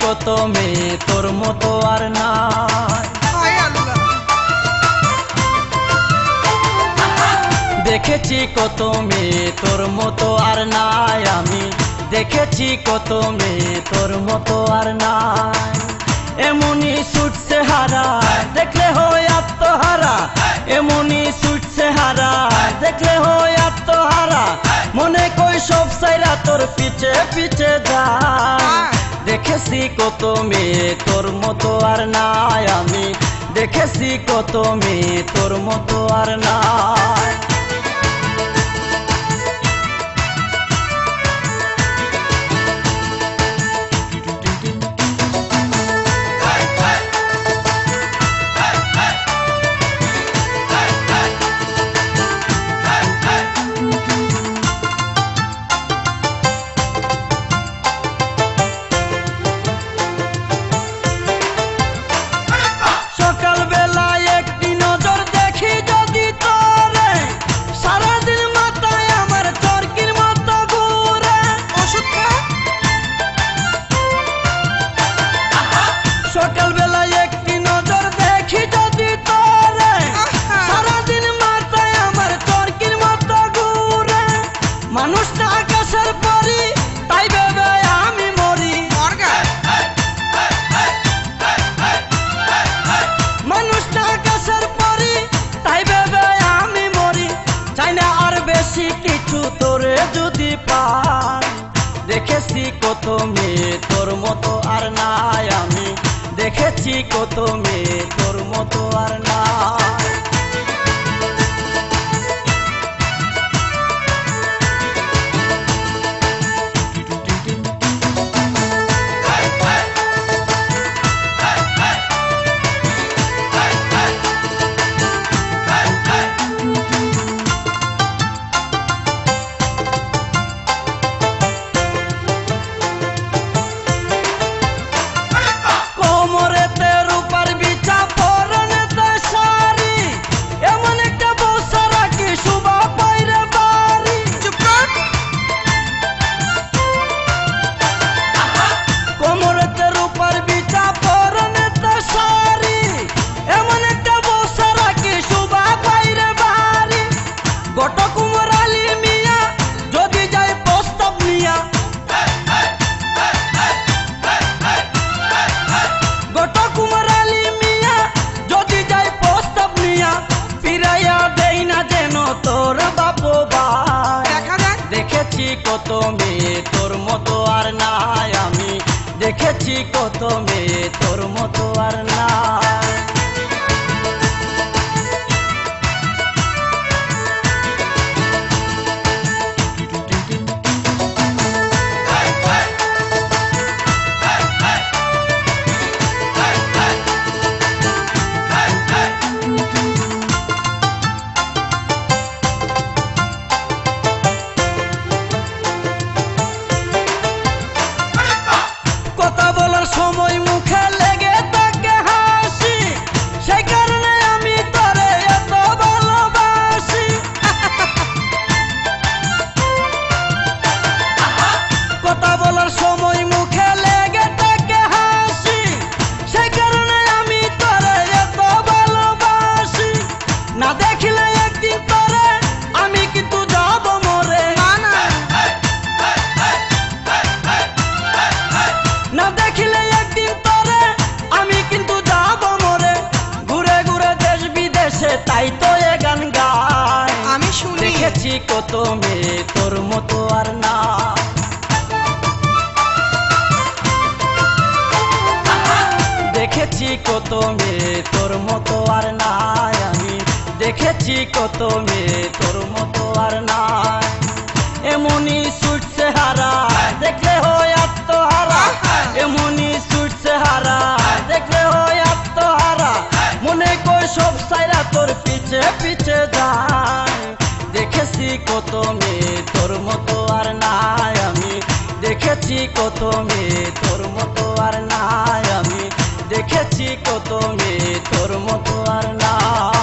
কত মেয়ে তোর মতো আর নাই। দেখেছি কত মেয়ে তোর মতো আর নাই, আমি দেখেছি কত মেয়ে তোর মতো আর নাই। এমনি ছুটছে হারা দেখলে হয় আত্মহারা, এমনি ছুটছে হারা দেখলে হয় আত্মহারা, মনে কই সব সাইরা তোর পিছে পিছে যায়। দেখেছি কত মেয়ে তোর মতো আর নাই, আমি দেখেছি কত মেয়ে তোর মতো আর নাই। মানুষটা আকাশের পরি তাই ভেবে আমি মরি, মানুষটা আকাশের পরি তাই ভেবে আমি মরি। চাই না আর বেশি কিছু তোরে যদি পাই। দেখেছি কত মেয়ে তোর মতো আর নাই, আমি দেখেছি কত মেয়ে তোর মতো আর নাই। দেখেছি কত মেয়ে তোর মতো আর নাই, আমি দেখেছি কত মেয়ে তোর মতো আর নাই। সময় মুখে লেগে থাকে হাসি, সেই কারণে আমি তোরে এত ভালোবাসি। কথা বলার সময় মুখে লেগে থাকে হাসি, সেই কারণে আমি তোরে এত ভালোবাসি। না দেখিলে একদিন তোরে আমি কিন্তু যাব মরে, না দেখিলে একদিন তোরে আমি কিন্তু যাব মরে। ঘুরে ঘুরে দেশ বিদেশে তাই তো এ গান গাই, আমি শুনি। দেখেছি কত মেয়ে তোর মতো আর না, দেখেছি কত মেয়ে তোর মতো আর নাই, আমি দেখেছি কত মেয়ে তোর মতো আর নাই। এমনি ছুটছে হারা দেখলে হয় আত্মহারা, এমনি ছুটছে হারা দেখলে হয় আত্মহারা, মনে কই সব সাইরা তোর পিছে পিছে যায়। দেখেছি কত মেয়ে তোর মতো আর নাই, আমি দেখেছি কত মেয়ে তোর মতো আর নাই, আমি দেখেছি কত মেয়ে তোর মতো আর নাই।